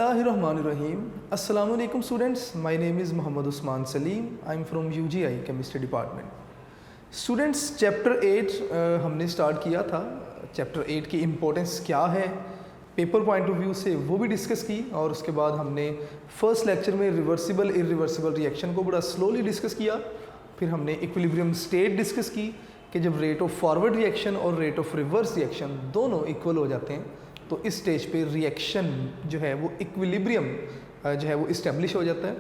बिस्मिल्लाहिर्रहमानिर्रहीम। अस्सलाम वालेकुम students, my name is Mohammad Usman Saleem. I am from UGI chemistry department. Students, chapter 8 हमने स्टार्ट किया था। चैप्टर 8 की इम्पोर्टेंस क्या है पेपर पॉइंट ऑफ व्यू से वो भी डिस्कस की, और उसके बाद हमने फर्स्ट लेक्चर में रिवर्सिबल इरिवर्सिबल रिएक्शन को बड़ा स्लोली डिस्कस किया। फिर हमने इक्विलिब्रियम स्टेट डिस्कस की कि जब रेट ऑफ फॉरवर्ड रिएक्शन और रेट ऑफ रिवर्स रिएक्शन दोनों इक्वल हो जाते हैं तो इस स्टेज पे रिएक्शन जो है वो इक्विलिब्रियम जो है वो इस्टेब्लिश हो जाता है।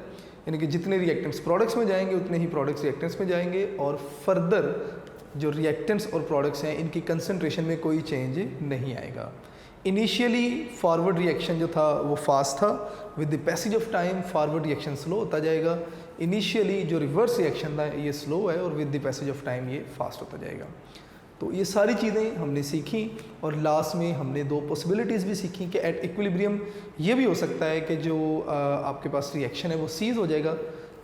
यानी कि जितने रिएक्टेंट्स प्रोडक्ट्स में जाएंगे उतने ही प्रोडक्ट्स रिएक्टेंट्स में जाएंगे, और फर्दर जो रिएक्टेंट्स और प्रोडक्ट्स हैं इनकी कंसंट्रेशन में कोई चेंज नहीं आएगा। इनिशियली फॉरवर्ड रिएक्शन जो था वो फास्ट था, with the passage of time forward reaction slow होता जाएगा। इनिशियली जो रिवर्स रिएक्शन था ये स्लो है और with the passage of time ये फास्ट होता जाएगा। तो ये सारी चीज़ें हमने सीखी, और लास्ट में हमने दो पॉसिबिलिटीज़ भी सीखी कि एट इक्विलिब्रियम ये भी हो सकता है कि जो आपके पास रिएक्शन है वो सीज हो जाएगा,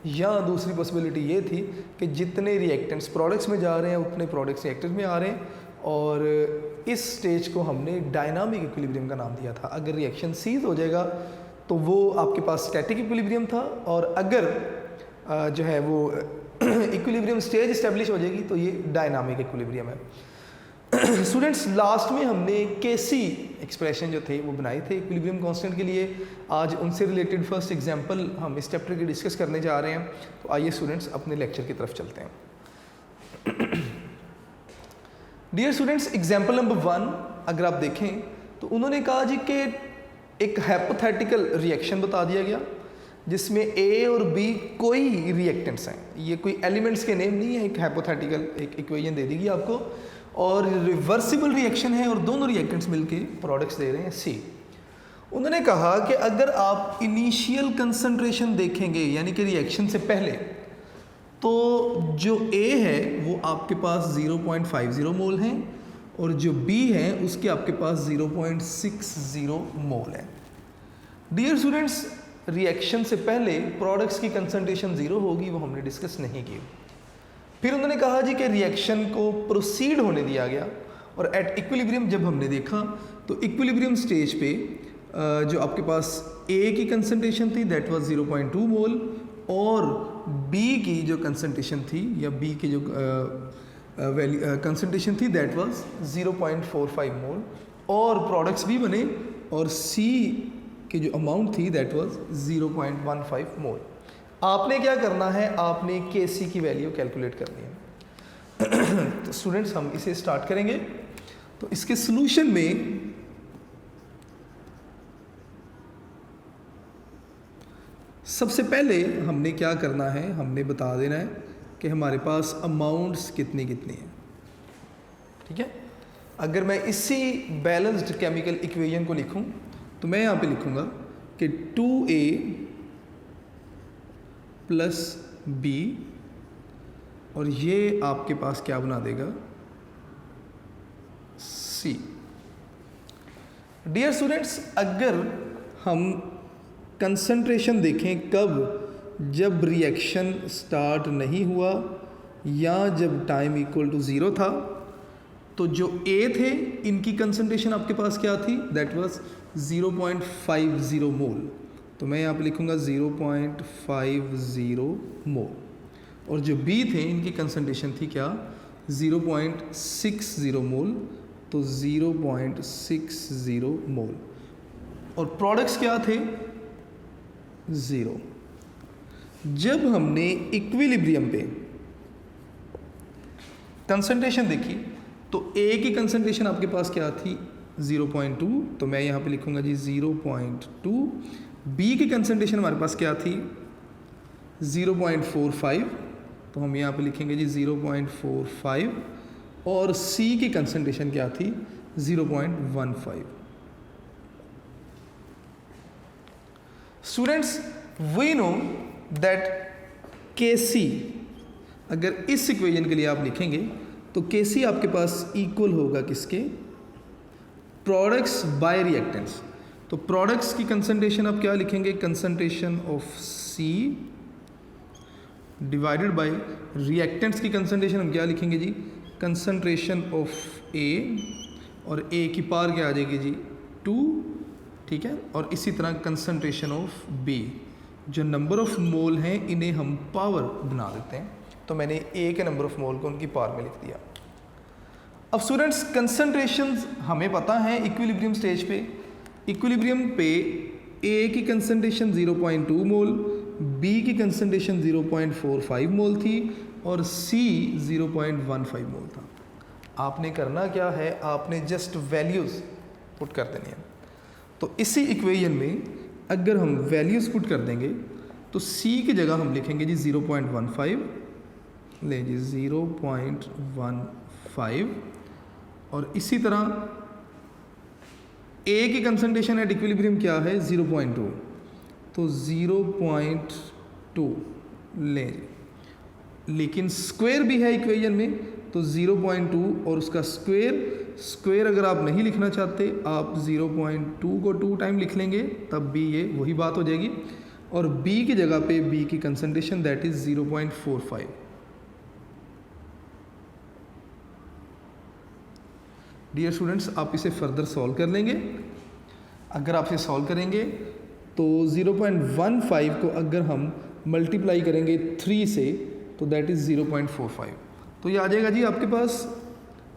या दूसरी पॉसिबिलिटी ये थी कि जितने रिएक्टेंट्स प्रोडक्ट्स में जा रहे हैं उतने प्रोडक्ट्स रिएक्टेंट्स में आ रहे हैं, और इस स्टेज को हमने डायनामिक इक्विलिब्रियम का नाम दिया था। अगर रिएक्शन सीज हो जाएगा तो वो आपके पास स्टैटिक इक्विलिब्रियम था, और अगर जो है वो इक्विलिब्रियम स्टेज इस्टेब्लिश हो जाएगी तो ये डायनामिक इक्विलिब्रियम है। स्टूडेंट्स, लास्ट में हमने केसी एक्सप्रेशन जो थे वो बनाए थे इक्विलिब्रियम कांस्टेंट के लिए। आज उनसे रिलेटेड फर्स्ट एग्जांपल हम इस चैप्टर की डिस्कस करने जा रहे हैं। तो आइए स्टूडेंट्स अपने लेक्चर की तरफ चलते हैं। डियर स्टूडेंट्स, एग्जांपल नंबर 1 अगर आप देखें तो उन्होंने कहा जी कि एक हाइपोथेटिकल रिएक्शन बता दिया गया जिसमें ए और बी कोई रिएक्टेंट्स हैं। ये कोई एलिमेंट्स के नेम नहीं है, एक हाइपोथेटिकल एक इक्वेशन दे देगी आपको, और रिवर्सिबल रिएक्शन है और दोनों रिएक्टेंट्स मिलके प्रोडक्ट्स दे रहे हैं सी। उन्होंने कहा कि अगर आप इनिशियल कंसंट्रेशन देखेंगे यानी कि रिएक्शन से पहले, तो जो ए है वो आपके पास 0.50 मोल है, और जो बी है उसके आपके पास 0.60 मोल है। डियर स्टूडेंट्स, रिएक्शन से पहले प्रोडक्ट्स की कंसंट्रेशन 0 होगी, वो हमने डिस्कस नहीं की। फिर उन्होंने कहा जी कि रिएक्शन को प्रोसीड होने दिया गया, और एट इक्विलिब्रियम जब हमने देखा तो इक्विलिब्रियम स्टेज पे जो आपके पास ए की कंसंट्रेशन थी दैट वाज 0.2 मोल, और बी की जो कंसंट्रेशन थी या बी की जो कंसंट्रेशन थी दैट वाज 0.45 मोल, और प्रोडक्ट्स भी बने, और सी की जो अमाउंट थी दैट वाज 0.15 मोल। आपने क्या करना है, आपने Kc की वैल्यू कैलकुलेट करनी है। तो स्टूडेंट्स हम इसे स्टार्ट करेंगे। तो इसके सॉल्यूशन में सबसे पहले हमने क्या करना है, हमने बता देना है कि हमारे पास अमाउंट्स कितनी कितनी हैं। ठीक है, अगर मैं इसी बैलेंस्ड केमिकल इक्वेशन को लिखूं तो मैं यहाँ पे लिखूँगा कि 2a प्लस बी, और ये आपके पास क्या बना देगा सी। डियर स्टूडेंट्स, अगर हम कंसंट्रेशन देखें कब, जब रिएक्शन स्टार्ट नहीं हुआ या जब टाइम इक्वल टू 0 था, तो जो ए थे इनकी कंसंट्रेशन आपके पास क्या थी दैट वाज 0.50 मोल। तो मैं यहाँ पे लिखूँगा 0.50 मोल, और जो बी थे इनकी कंसंट्रेशन थी क्या 0.60 मोल, तो 0.60 मोल, और प्रोडक्ट्स क्या थे 0। जब हमने इक्विलिब्रियम पे कंसंट्रेशन देखी तो ए की कंसंट्रेशन आपके पास क्या थी 0.2, तो मैं यहाँ पे लिखूँगा जी 0.2। बी की कंसंट्रेशन हमारे पास क्या थी 0.45, तो हम यहाँ पे लिखेंगे जी 0.45, और सी की कंसंट्रेशन क्या थी 0.15। Students, we know that Kc, अगर इस इक्वेशन के लिए आप लिखेंगे तो Kc आपके पास इक्वल होगा किसके, प्रोडक्ट्स बाय रिएक्टेंट्स। तो प्रोडक्ट्स की कंसंट्रेशन आप क्या लिखेंगे, concentration of C divided by reactants की कंसंट्रेशन हम क्या लिखेंगे जी, कंसंट्रेशन ऑफ ए, और ए की पावर क्या आ जाएगी जी 2, ठीक है। और इसी तरह कंसंट्रेशन ऑफ बी, जो नंबर ऑफ मोल हैं इन्हें हम पावर बना देते हैं, तो मैंने ए के नंबर ऑफ मोल को उनकी पावर में लिख दिया। अब स्टूडेंट्स कंसंट्रेशन हमें पता है इक्विलिब्रियम स्टेज पे, इक्विलिब्रियम पे ए की कंसंट्रेशन 0.2 मोल, बी की कंसंट्रेशन 0.45 मोल थी और सी 0.15 मोल था। आपने करना क्या है, आपने जस्ट वैल्यूज़ पुट कर देनी है। तो इसी इक्वेशन में अगर हम वैल्यूज़ पुट कर देंगे तो सी की जगह हम लिखेंगे जी 0.15, ले जी 0.15, और इसी तरह ए की कंसंट्रेशन एट इक्विलिब्रियम क्या है 0.2, तो 0.2 लें, लेकिन स्क्वायर भी है इक्वेशन में, तो 0.2 और उसका स्क्वायर अगर आप नहीं लिखना चाहते आप 0.2 को 2 टाइम लिख लेंगे, तब भी ये वही बात हो जाएगी। और b की जगह पे b की concentration that is 0.45। Dear students, आप इसे फर्दर सॉल्व कर लेंगे। अगर आप इसे सॉल्व करेंगे तो 0.15 को अगर हम मल्टीप्लाई करेंगे 3 से तो दैट इज़ 0.45, तो ये आ जाएगा जी आपके पास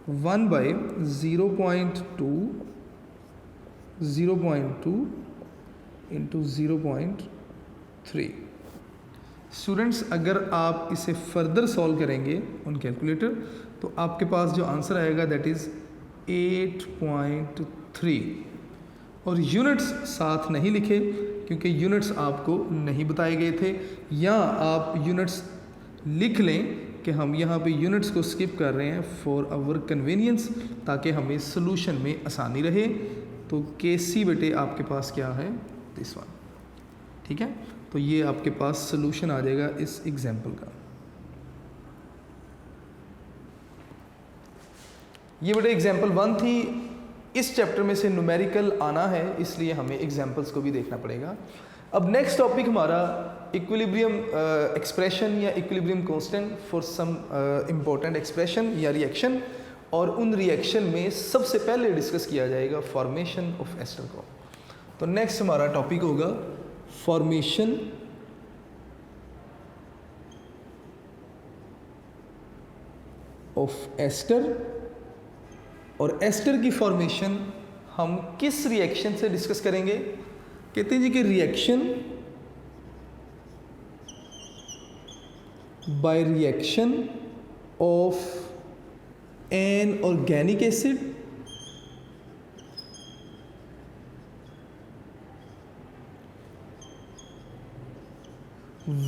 1/0.2 इंटू 0.3। स्टूडेंट्स, अगर आप इसे फर्दर सॉल्व करेंगे ऑन कैलकुलेटर तो आपके पास जो आंसर आएगा दैट इज़ 8.3, और यूनिट्स साथ नहीं लिखे क्योंकि यूनिट्स आपको नहीं बताए गए थे, या आप यूनिट्स लिख लें कि हम यहाँ पे यूनिट्स को स्किप कर रहे हैं फॉर आवर कन्वीनियंस, ताकि हमें सोल्यूशन में आसानी रहे। तो KC बेटे आपके पास क्या है, दिस वन, ठीक है। तो ये आपके पास सोल्यूशन आ जाएगा इस एग्जाम्पल का। ये बेटे एग्जाम्पल 1 थी। इस चैप्टर में से न्यूमेरिकल आना है, इसलिए हमें एग्जाम्पल्स को भी देखना पड़ेगा। अब नेक्स्ट टॉपिक हमारा इक्विलिब्रियम एक्सप्रेशन या equilibrium constant for some important expression या रिएक्शन, और उन रिएक्शन में सबसे पहले डिस्कस किया जाएगा फॉर्मेशन ऑफ एस्टर को। तो नेक्स्ट हमारा टॉपिक होगा फॉर्मेशन ऑफ एस्टर। और एस्टर की फॉर्मेशन हम किस रिएक्शन से डिस्कस करेंगे, कहते हैं जी कि reaction by reaction of an organic acid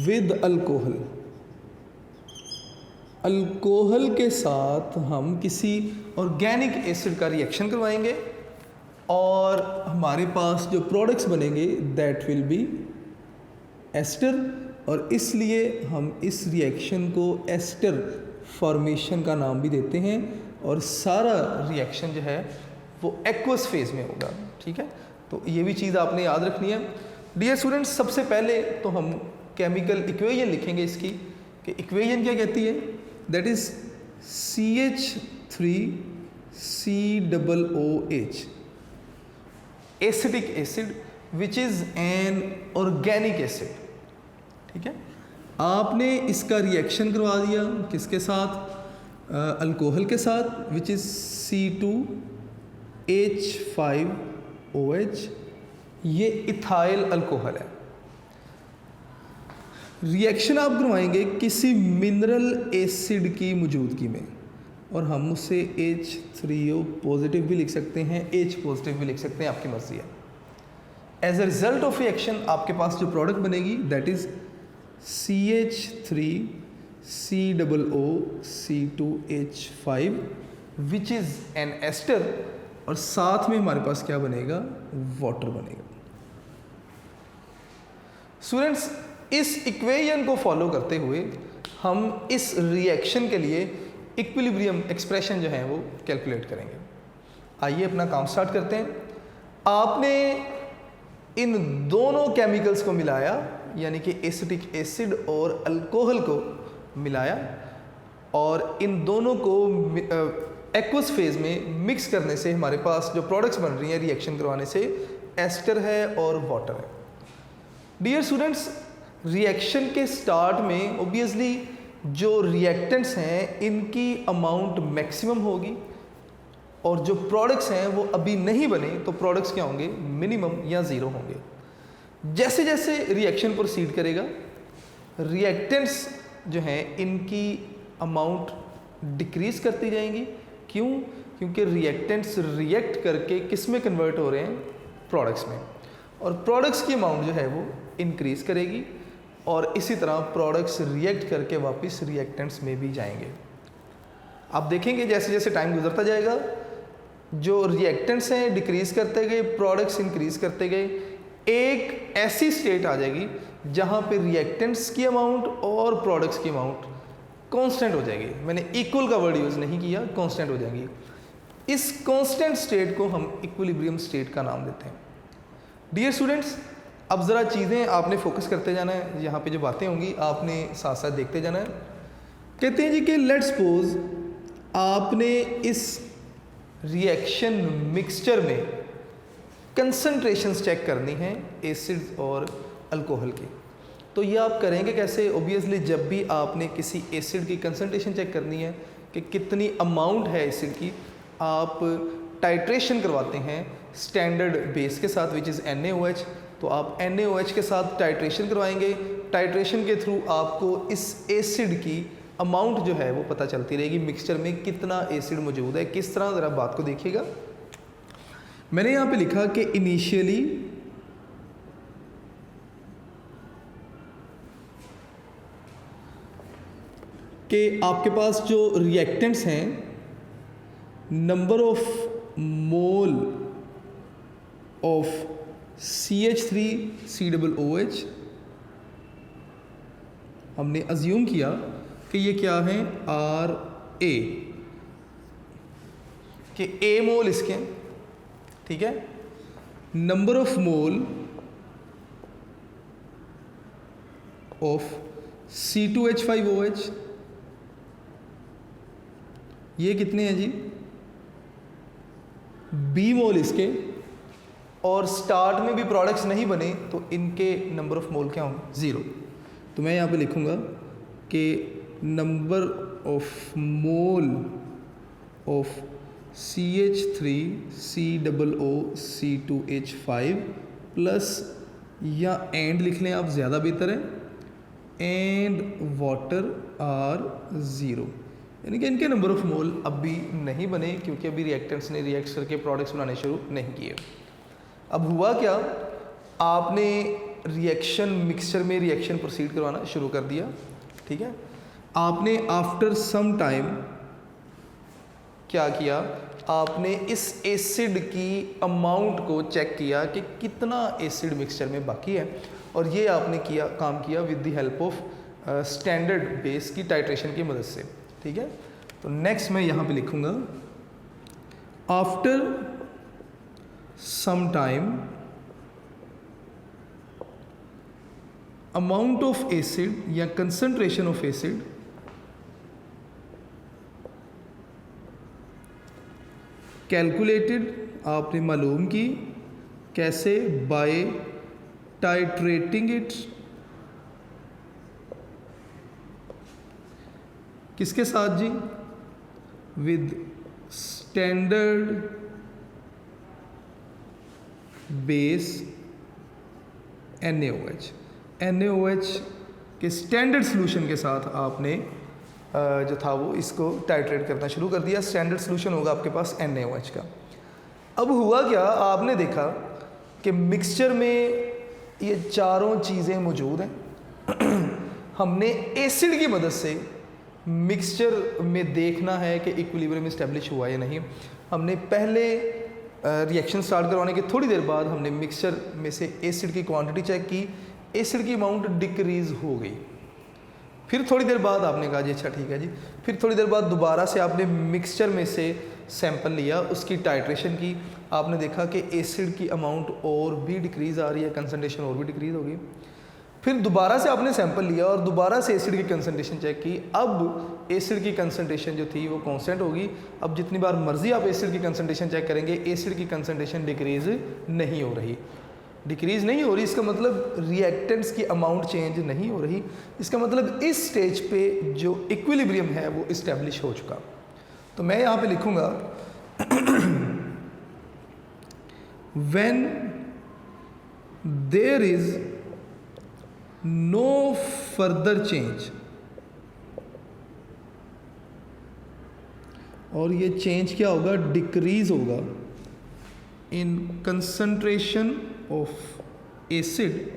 with alcohol. Alcohol के साथ हम किसी ऑर्गेनिक एसिड का रिएक्शन करवाएंगे और हमारे पास जो प्रोडक्ट्स बनेंगे दैट विल बी एस्टर, और इसलिए हम इस रिएक्शन को एस्टर फॉर्मेशन का नाम भी देते हैं। और सारा रिएक्शन जो है वो एक्वस फेज में होगा, ठीक है। तो ये भी चीज़ आपने याद रखनी है। डियर स्टूडेंट्स, सबसे पहले तो हम केमिकल इक्वेशन लिखेंगे इसकी, कि इक्वेशन क्या कहती है, that is CH3COOH, acidic acid which is an organic acid, ठीक है। आपने इसका रिएक्शन करवा दिया किसके साथ, अल्कोहल के साथ, विच इज़ C2H5OH, ये इथाइल अल्कोहल है। रिएक्शन आप करवाएंगे किसी मिनरल एसिड की मौजूदगी में, और हम उसे H3O पॉजिटिव भी लिख सकते हैं, H पॉजिटिव भी लिख सकते हैं, आपकी मर्जी है। As a result of reaction आपके पास जो प्रोडक्ट बनेगी that is CH3COOC2H5 which is an ester, और साथ में हमारे पास क्या बनेगा, वाटर बनेगा। स्टूडेंट्स, इस इक्वेशन को फॉलो करते हुए हम इस रिएक्शन के लिए इक्विलिब्रियम एक्सप्रेशन जो है वो कैलकुलेट करेंगे। आइए अपना काम स्टार्ट करते हैं। आपने इन दोनों केमिकल्स को मिलाया, यानी कि एसिटिक एसिड और अल्कोहल को मिलाया, और इन दोनों को एक्वस फेज में मिक्स करने से हमारे पास जो प्रोडक्ट्स बन रही हैं रिएक्शन करवाने से एस्टर है और वाटर है। डियर स्टूडेंट्स, रिएक्शन के स्टार्ट में ऑब्वियसली जो रिएक्टेंट्स हैं इनकी अमाउंट मैक्सिमम होगी और जो प्रोडक्ट्स हैं वो अभी नहीं बने, तो प्रोडक्ट्स क्या होंगे, मिनिमम या ज़ीरो होंगे। जैसे जैसे रिएक्शन प्रोसीड करेगा, रिएक्टेंट्स जो हैं इनकी अमाउंट डिक्रीज़ करती जाएंगी। क्यों? क्योंकि रिएक्टेंट्स रिएक्ट करके किस में कन्वर्ट हो रहे हैं, प्रोडक्ट्स में, और प्रोडक्ट्स की अमाउंट जो है वो इंक्रीज़ करेगी और इसी तरह प्रोडक्ट्स रिएक्ट करके वापस रिएक्टेंट्स में भी जाएंगे। आप देखेंगे जैसे जैसे टाइम गुजरता जाएगा जो रिएक्टेंट्स हैं डिक्रीज़ करते गए, प्रोडक्ट्स इंक्रीज़ करते गए, एक ऐसी स्टेट आ जाएगी जहाँ पे रिएक्टेंट्स की अमाउंट और प्रोडक्ट्स की अमाउंट कांस्टेंट हो जाएगी। मैंने इक्वल का वर्ड यूज़ नहीं किया, कांस्टेंट हो जाएंगी। इस कांस्टेंट स्टेट को हम इक्विलिब्रियम स्टेट का नाम देते हैं। डियर स्टूडेंट्स, अब ज़रा चीज़ें आपने फोकस करते जाना है, यहाँ पे जो बातें होंगी आपने साथ साथ देखते जाना है। कहते हैं जी कि लेट्स सपोज आपने इस रिएक्शन मिक्सचर में कंसंट्रेशंस चेक करनी है एसिड और अल्कोहल की। तो ये आप करेंगे कैसे? ऑब्वियसली जब भी आपने किसी एसिड की कंसंट्रेशन चेक करनी है कि कितनी अमाउंट है एसिड की, आप टाइट्रेशन करवाते हैं स्टैंडर्ड बेस के साथ विच इज़ NaOH। तो आप NaOH के साथ टाइट्रेशन करवाएंगे। टाइट्रेशन के थ्रू आपको इस एसिड की अमाउंट जो है वो पता चलती रहेगी, मिक्सचर में कितना एसिड मौजूद है। किस तरह, ज़रा बात को देखिएगा। मैंने यहाँ पे लिखा कि इनिशियली कि आपके पास जो रिएक्टेंट्स हैं, number of mole of CH3COOH हमने अज्यूम किया कि ये क्या है, RA, कि A मोल इसके, ठीक है। Number of mole of C2H5OH ये कितने हैं जी, B मोल इसके, और स्टार्ट में भी प्रोडक्ट्स नहीं बने तो इनके नंबर ऑफ मोल क्या होंगे, 0। तो मैं यहाँ पे लिखूँगा कि number of mole of CH3COOC2H5 plus, या एंड लिख लें आप, ज़्यादा बेहतर है, एंड वाटर आर 0, यानी कि इनके नंबर ऑफ मोल अब भी नहीं बने क्योंकि अभी रिएक्टेंट्स ने रिएक्ट करके प्रोडक्ट्स बनाने शुरू नहीं किए। अब हुआ क्या, आपने रिएक्शन मिक्सचर में रिएक्शन प्रोसीड करवाना शुरू कर दिया, ठीक है। आपने आफ्टर सम टाइम क्या किया, आपने इस एसिड की अमाउंट को चेक किया कि कितना एसिड मिक्सचर में बाकी है, और ये आपने काम किया with the help of standard base की टाइट्रेशन की मदद से, ठीक है। तो नेक्स्ट मैं यहाँ पे लिखूँगा after some time amount of acid या कंसंट्रेशन ऑफ एसिड कैलकुलेटेड, आपने मालूम की कैसे, बाय टाइट्रेटिंग इट किसके साथ जी, विद स्टैंडर्ड बेस NaOH के स्टैंडर्ड सॉल्यूशन के साथ आपने जो था वो इसको टाइट्रेट करना शुरू कर दिया। स्टैंडर्ड सॉल्यूशन होगा आपके पास NaOH का। अब हुआ क्या, आपने देखा कि मिक्सचर में ये चारों चीज़ें मौजूद हैं। हमने एसिड की मदद से मिक्सचर में देखना है कि इक्विलिब्रियम इस्टेब्लिश हुआ या नहीं। हमने पहले रिएक्शन स्टार्ट करवाने के थोड़ी देर बाद हमने मिक्सचर में से एसिड की क्वांटिटी चेक की, एसिड की अमाउंट डिक्रीज़ हो गई। फिर थोड़ी देर बाद आपने कहा जी अच्छा ठीक है जी, फिर थोड़ी देर बाद दोबारा से आपने मिक्सचर में से सैंपल लिया, उसकी टाइट्रेशन की, आपने देखा कि एसिड की अमाउंट और भी डिक्रीज़ आ रही है, कंसंट्रेशन और भी डिक्रीज़ हो गई। फिर दोबारा से आपने सैंपल लिया और दोबारा से एसिड की कंसंट्रेशन चेक की। अब एसिड की कंसंट्रेशन जो थी वो कांस्टेंट होगी। अब जितनी बार मर्जी आप एसिड की कंसंट्रेशन चेक करेंगे, एसिड की कंसंट्रेशन डिक्रीज़ नहीं हो रही। डिक्रीज़ नहीं हो रही इसका मतलब रिएक्टेंट्स की अमाउंट चेंज नहीं हो रही। इसका मतलब इस स्टेज पे जो इक्विलिब्रियम है वो इस्टेब्लिश हो चुका। तो मैं यहाँ पे लिखूँगा when there is no further change, और ये चेंज क्या होगा, डिक्रीज होगा इन कंसंट्रेशन ऑफ एसिड,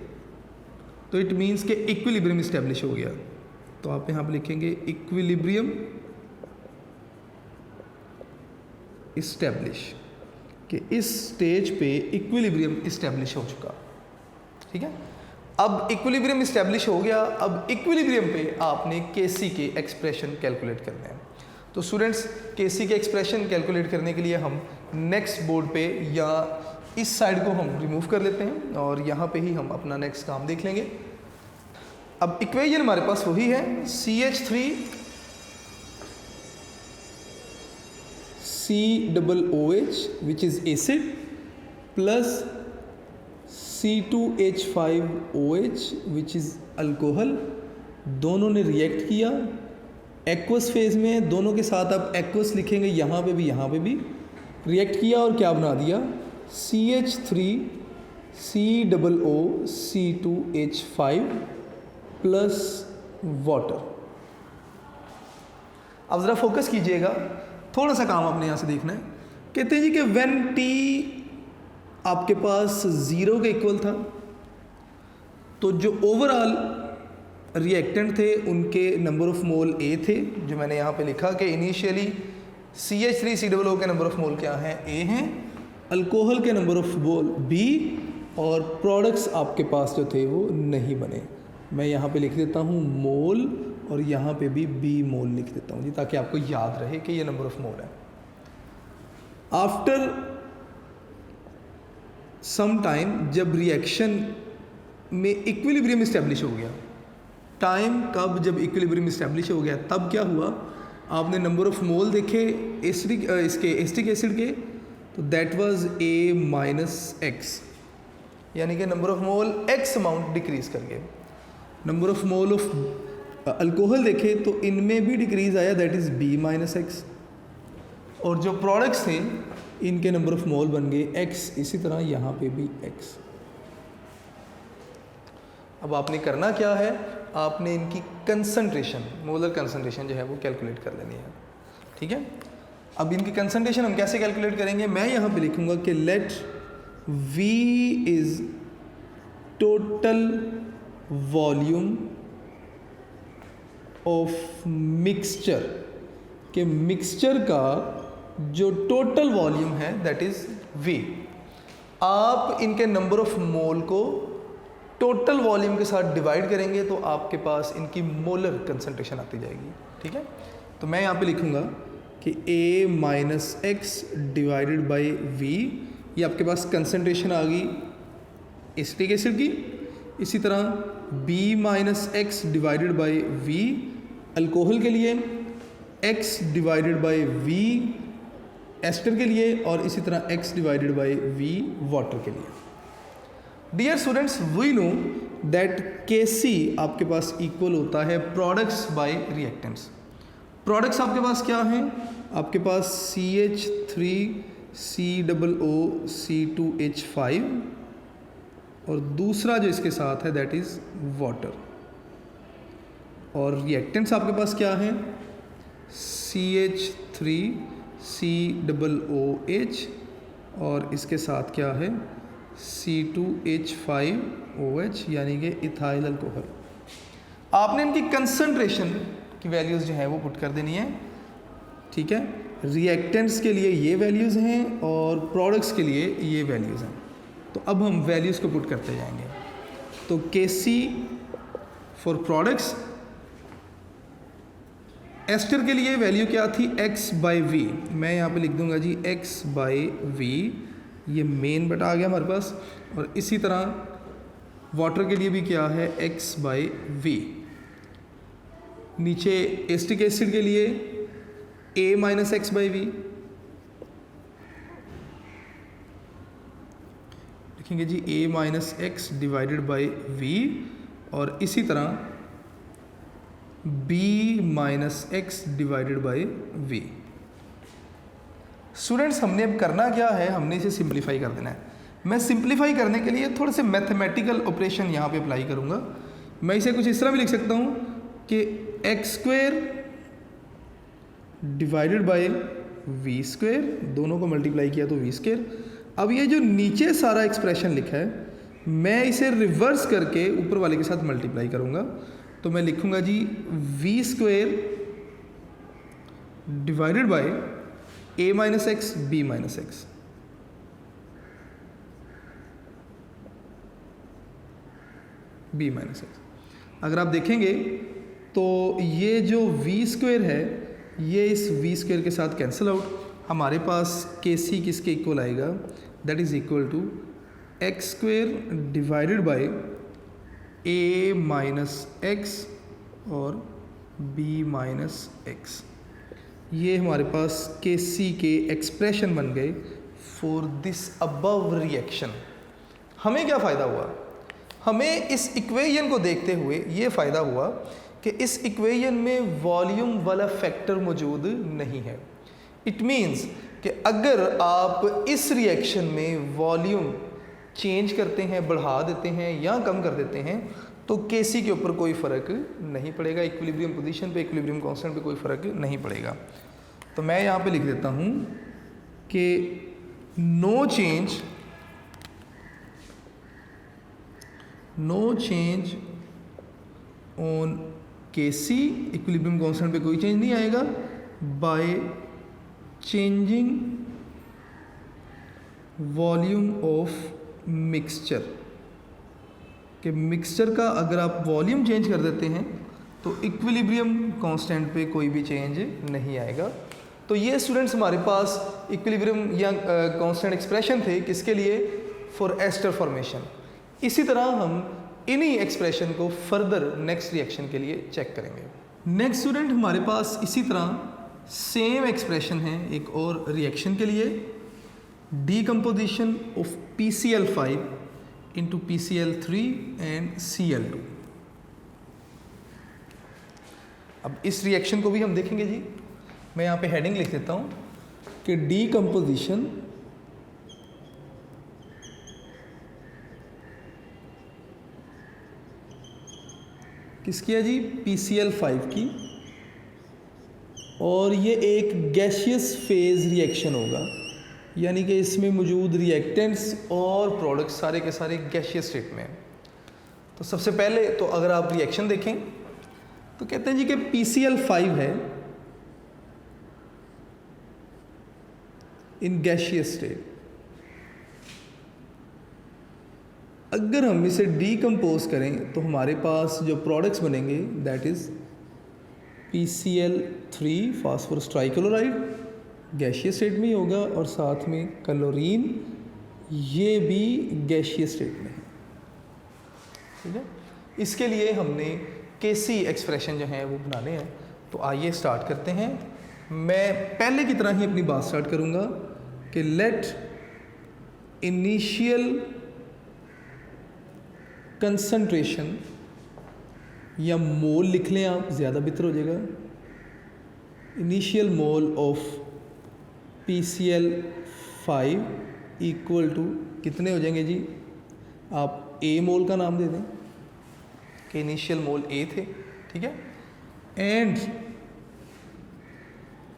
तो इट मीन्स के इक्विलिब्रियम इस्टेब्लिश हो गया। तो आप यहाँ पे लिखेंगे इक्विलिब्रियम इस्टेब्लिश, कि इस स्टेज पे इक्विलिब्रियम इस्टेब्लिश हो चुका। ठीक है, अब इक्विलिब्रियम इस्टेब्लिश हो गया। अब इक्विलिब्रियम पे आपने केसी के एक्सप्रेशन कैलकुलेट करने हैं। तो स्टूडेंट्स, केसी के एक्सप्रेशन कैलकुलेट करने के लिए हम नेक्स्ट बोर्ड पे या इस साइड को हम रिमूव कर लेते हैं और यहाँ पे ही हम अपना नेक्स्ट काम देख लेंगे। अब इक्वेशन हमारे पास वही है, CH3 COOH which is acid plus C2H5OH which is alcohol, दोनों ने रिएक्ट किया एक्वस फेज में। दोनों के साथ आप एक्वस लिखेंगे, यहाँ पे भी यहाँ पे भी रिएक्ट किया और क्या बना दिया, CH3COOC2H5 प्लस वाटर। अब ज़रा फोकस कीजिएगा, थोड़ा सा काम आपने यहाँ से देखना है। कहते हैं जी कि व्हेन T आपके पास 0 के इक्वल था, तो जो ओवरऑल रिएक्टेंट थे उनके नंबर ऑफ मोल A थे, जो मैंने यहाँ पे लिखा कि इनिशियली CH3COO के नंबर ऑफ मोल क्या हैं, A हैं, अल्कोहल के नंबर ऑफ मोल B, और प्रोडक्ट्स आपके पास जो थे वो नहीं बने। मैं यहाँ पे लिख देता हूँ मोल और यहाँ पे भी B मोल लिख देता हूँ जी, ताकि आपको याद रहे कि ये नंबर ऑफ मोल है। आफ्टर सम टाइम जब रिएक्शन में इक्विलिब्रियम इस्टेब्लिश हो गया, टाइम कब, जब इक्विलिब्रियम इस्टेब्लिश हो गया तब क्या हुआ, आपने नंबर ऑफ मोल देखे एसिटिक एसिड के, तो दैट वाज A-X, यानी कि number of mole X amount decrease कर गए। Number of mole of alcohol देखे तो इनमें भी डिक्रीज आया, दैट इज़ B-X, और जो प्रोडक्ट्स थे इनके नंबर ऑफ मोल बन गए X, इसी तरह यहाँ पे भी X। अब आपने करना क्या है, आपने इनकी कंसंट्रेशन, मोलर कंसंट्रेशन जो है वो कैलकुलेट कर लेनी है। ठीक है, अब इनकी कंसंट्रेशन हम कैसे कैलकुलेट करेंगे, मैं यहाँ पे लिखूँगा कि let V is total volume of mixture, के मिक्सचर का जो टोटल वॉल्यूम है दैट इज़ V। आप इनके नंबर ऑफ मोल को टोटल वॉल्यूम के साथ डिवाइड करेंगे तो आपके पास इनकी मोलर कंसंट्रेशन आती जाएगी। ठीक है, तो मैं यहाँ पे लिखूँगा कि A-X डिवाइडेड बाई V, ये आपके पास कंसंट्रेशन आ गई एसिटिक एसिड की। इसी तरह B-X divided by V alcohol के लिए, X divided by V ester के लिए, और इसी तरह X divided by V water के लिए। Dear students, we know that Kc आपके पास इक्वल होता है प्रोडक्ट्स बाय रिएक्टेंट्स। प्रोडक्ट्स आपके पास क्या हैं, आपके पास CH3COOC2H5 और दूसरा जो इसके साथ है दैट इज़ वाटर, और रिएक्टेंट्स आपके पास क्या हैं, CH3COOH और इसके साथ क्या है C2H5OH, यानी कि इथाइल अल्कोहल। आपने इनकी कंसंट्रेशन की वैल्यूज़ जो है वो पुट कर देनी है। ठीक है, रिएक्टेंट्स के लिए ये वैल्यूज़ हैं और प्रोडक्ट्स के लिए ये वैल्यूज़ हैं। तो अब हम वैल्यूज़ को पुट करते जाएंगे। तो Kc फॉर प्रोडक्ट्स, एस्टर के लिए वैल्यू क्या थी, X/V। मैं यहाँ पे लिख दूंगा जी X/V, ये मेन बटा आ गया हमारे पास। और इसी तरह वाटर के लिए भी क्या है, x/v। नीचे एसिटिक एसिड के लिए a माइनस x/v, लिखेंगे जी a minus x divided by v, और इसी तरह b minus x divided by v। Students हमने अब करना क्या है, हमने इसे सिंप्लीफाई कर देना है। मैं सिंप्लीफाई करने के लिए थोड़े से मैथमेटिकल ऑपरेशन यहाँ पे अप्लाई करूँगा। मैं इसे कुछ इस तरह भी लिख सकता हूँ कि x² डिवाइडेड बाय v², दोनों को मल्टीप्लाई किया तो v²। अब ये जो नीचे सारा एक्सप्रेशन लिखा है, मैं इसे रिवर्स करके ऊपर वाले के साथ मल्टीप्लाई करूँगा, तो मैं लिखूँगा जी v² divided by a minus x b minus x. b minus x, अगर आप देखेंगे तो ये जो v² है ये इस v² के साथ कैंसिल आउट, हमारे पास kc किसके इक्वल आएगा, that is equal to x² divided by a minus x और b माइनस एक्स। ये हमारे पास kc के एक्सप्रेशन बन गए फॉर दिस अबव रिएक्शन। हमें क्या फ़ायदा हुआ, हमें इस इक्वेशन को देखते हुए ये फ़ायदा हुआ कि इस इक्वेशन में वॉल्यूम वाला फैक्टर मौजूद नहीं है। इट मीन्स कि अगर आप इस रिएक्शन में वॉल्यूम चेंज करते हैं, बढ़ा देते हैं या कम कर देते हैं, तो kc के ऊपर कोई फ़र्क नहीं पड़ेगा, इक्विलिब्रियम पोजीशन पे, इक्विलिब्रियम कांस्टेंट पे कोई फ़र्क नहीं पड़ेगा। तो मैं यहाँ पे लिख देता हूँ कि no change on kc, equilibrium constant पे कोई चेंज नहीं आएगा, by changing volume of mixture, कि मिक्सचर का अगर आप वॉल्यूम चेंज कर देते हैं तो इक्विलिब्रियम कांस्टेंट पे कोई भी चेंज नहीं आएगा। तो ये स्टूडेंट्स हमारे पास इक्विलिब्रियम या कांस्टेंट एक्सप्रेशन थे, किसके लिए, फॉर एस्टर फॉर्मेशन। इसी तरह हम इन्हीं एक्सप्रेशन को फर्दर नेक्स्ट रिएक्शन के लिए चेक करेंगे। नेक्स्ट स्टूडेंट हमारे पास इसी तरह सेम एक्सप्रेशन है एक और रिएक्शन के लिए, decomposition of PCl5 into PCl3 and Cl2। अब इस रिएक्शन को भी हम देखेंगे जी। मैं यहाँ पे हेडिंग लिख देता हूँ कि डीकम्पोजिशन किसकी है जी, PCl5 की, और ये एक गैसियस फेज रिएक्शन होगा, यानी कि इसमें मौजूद रिएक्टेंट्स और प्रोडक्ट्स सारे के सारे गैसियस स्टेट में हैं। तो सबसे पहले तो अगर आप रिएक्शन देखें तो कहते हैं जी कि PCl5 है इन गैसियस स्टेट। अगर हम इसे डीकम्पोज करें तो हमारे पास जो प्रोडक्ट्स बनेंगे that is PCl3 phosphorus trichloride, gaseous state में ही होगा, और साथ में क्लोरीन, ये भी गैसियस स्टेट में है। ठीक है, इसके लिए हमने kc एक्सप्रेशन जो है वो बनाने हैं। तो आइए स्टार्ट करते हैं। मैं पहले की तरह ही अपनी बात स्टार्ट करूँगा कि लेट इनिशियल कंसंट्रेशन, या मोल लिख लें आप, ज़्यादा बेहतर हो जाएगा, initial mole of PCl5 equal to कितने हो जाएंगे जी, आप A मोल का नाम दे दें कि इनिशियल मोल A थे। ठीक है, एंड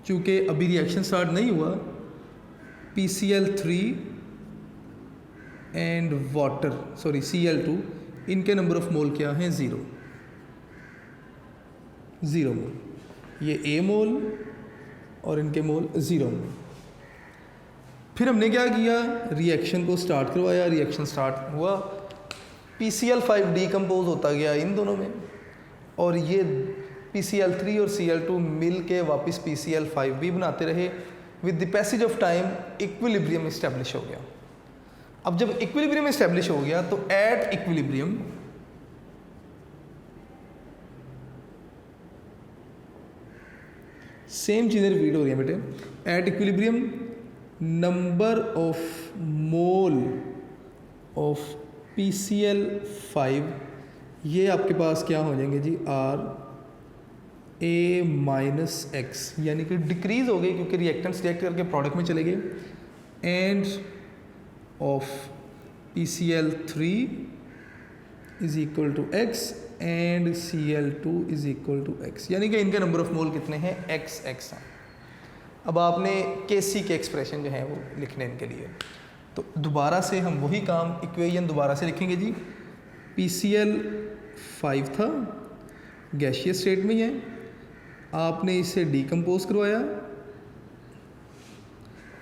चूँकि अभी रिएक्शन स्टार्ट नहीं हुआ, PCl3 एंड वाटर Cl2, इनके नंबर ऑफ मोल क्या हैं, 0 मोल, ये A मोल और इनके मोल 0 मोल। फिर हमने क्या किया, रिएक्शन को स्टार्ट करवाया, रिएक्शन स्टार्ट हुआ, PCl5 डीकम्पोज होता गया इन दोनों में, और ये PCl3 और Cl2 मिल के वापस PCl5 भी बनाते रहे। With the passage of time equilibrium establish हो गया। अब जब इक्विलिब्रियम इस्टेब्लिश हो गया तो एट इक्विलिब्रियम सेम चीज़ें रिपीट हो रही हैं बेटे। At equilibrium number of mole of PCl5 ये आपके पास क्या हो जाएंगे जी, RA-X, यानी कि डिक्रीज हो गई क्योंकि रिएक्टेंट्स रिएक्ट करके प्रोडक्ट में चले गए। End of PCl3 is equal to X and Cl2 is equal to X, यानी कि इनके नंबर ऑफ मोल कितने हैं, XX हैं। अब आपने Kc के एक्सप्रेशन जो है वो लिखने इनके लिए, तो दोबारा से हम वही काम इक्वेशन दोबारा से लिखेंगे जी। PCl5 था, गैशियस स्टेट में ही है, आपने इसे डीकम्पोज करवाया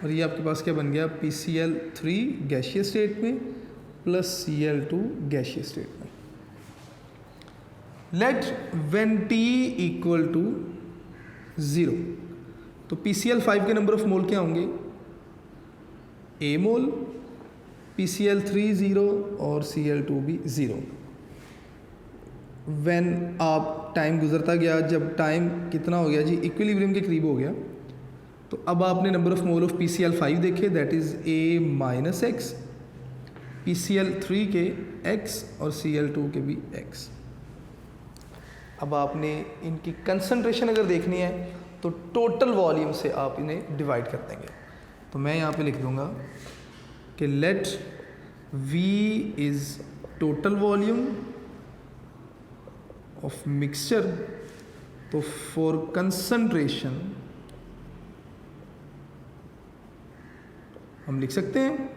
और ये आपके पास क्या बन गया, PCl3 गैशियस स्टेट में प्लस Cl2 गैशियस स्टेट में। Let when T equal to 0, तो PCl5 के नंबर ऑफ मोल क्या होंगे, A मोल, PCl3 0 और Cl2 भी 0। व्हेन आप टाइम गुजरता गया, जब टाइम कितना हो गया जी, इक्विलिब्रियम के करीब हो गया, तो अब आपने number of mole of PCl5 देखे, दैट इज़ A-X, PCl3 के X और Cl2 के भी X। अब आपने इनकी कंसंट्रेशन अगर देखनी है तो टोटल वॉल्यूम से आप इन्हें डिवाइड कर देंगे। तो मैं यहाँ पे लिख दूँगा कि let V is total volume of mixture, तो फॉर कंसंट्रेशन हम लिख सकते हैं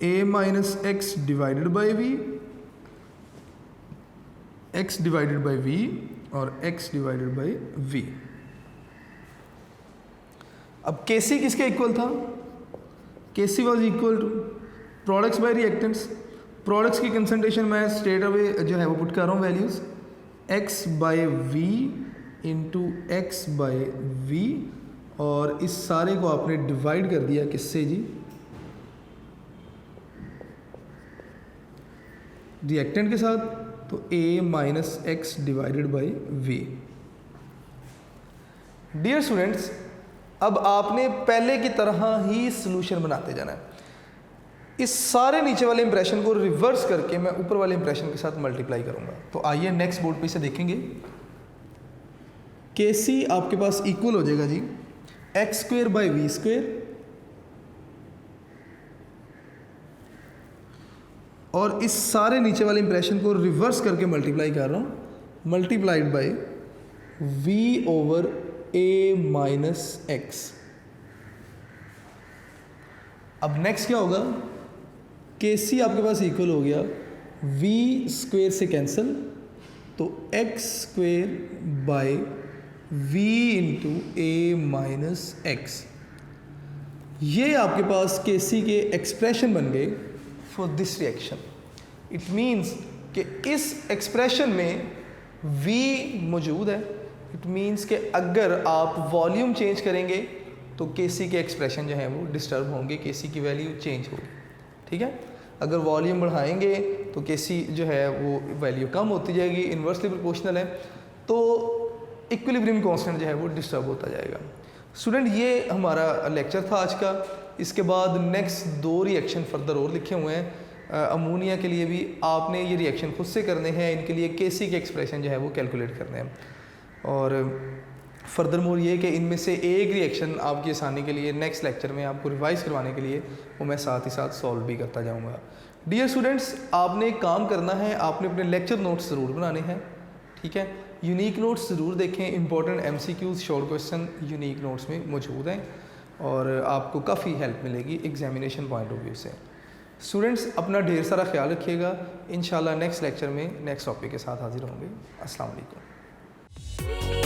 A-X divided by V, X divided by V और X डिवाइडेड बाई V। अब Kc किसके इक्वल था, Kc was equal to products by reactants. Products की कंसंट्रेशन मैं स्ट्रेट अवे जो है वो पुट कर रहा हूँ values, X by V into X by V, और इस सारे को आपने डिवाइड कर दिया किससे जी, रिएक्टेंट के साथ, तो A-X divided by V। Dear students, अब आपने पहले की तरह ही सॉल्यूशन बनाते जाना है। इस सारे नीचे वाले इंप्रेशन को रिवर्स करके मैं ऊपर वाले इंप्रेशन के साथ मल्टीप्लाई करूंगा। तो आइए नेक्स्ट बोर्ड पे इसे देखेंगे। Kc आपके पास इक्वल हो जाएगा जी x² बाई V², और इस सारे नीचे वाले इंप्रेशन को रिवर्स करके मल्टीप्लाई कर रहा हूँ, multiplied by V over A-X। अब नेक्स्ट क्या होगा, Kc आपके पास इक्वल हो गया V² से कैंसिल, तो x² by V into A-X। ये आपके पास Kc के एक्सप्रेशन बन गए for this reaction. It means कि इस एक्सप्रेशन में V मौजूद है। इट मीन्स कि अगर आप वॉल्यूम चेंज करेंगे तो Kc के एक्सप्रेशन जो है वो डिस्टर्ब होंगे, Kc की वैल्यू चेंज होगी, ठीक है। अगर वॉल्यूम बढ़ाएंगे तो Kc जो है वो वैल्यू कम होती जाएगी, इन्वर्सली प्रोपोर्शनल है, तो इक्विलिब्रियम कांस्टेंट जो है वो डिस्टर्ब होता जाएगा। स्टूडेंट, ये हमारा लेक्चर था आज का। इसके बाद नेक्स्ट 2 रिएक्शन फर्दर और लिखे हुए हैं। अमोनिया के लिए भी आपने ये रिएक्शन खुद से करने हैं, इनके लिए Kc के एक्सप्रेशन जो है वो कैलकुलेट करने हैं। और फर्दर मोर ये कि इनमें से एक रिएक्शन आपकी आसानी के लिए नेक्स्ट लेक्चर में आपको रिवाइज करवाने के लिए वो मैं साथ ही साथ सॉल्व भी करता जाऊँगा। डियर स्टूडेंट्स, आपने एक काम करना है, आपने अपने लेक्चर नोट्स ज़रूर बनाने हैं, ठीक है। यूनिक नोट्स ज़रूर देखें, important MCQs short question unique notes में मौजूद हैं और आपको काफ़ी हेल्प मिलेगी एग्जामिनेशन पॉइंट ऑफ व्यू से। स्टूडेंट्स, अपना ढेर सारा ख्याल रखिएगा। इंशाल्लाह नेक्स्ट लेक्चर में नेक्स्ट टॉपिक के साथ हाजिर होंगे। अस्सलाम वालेकुम।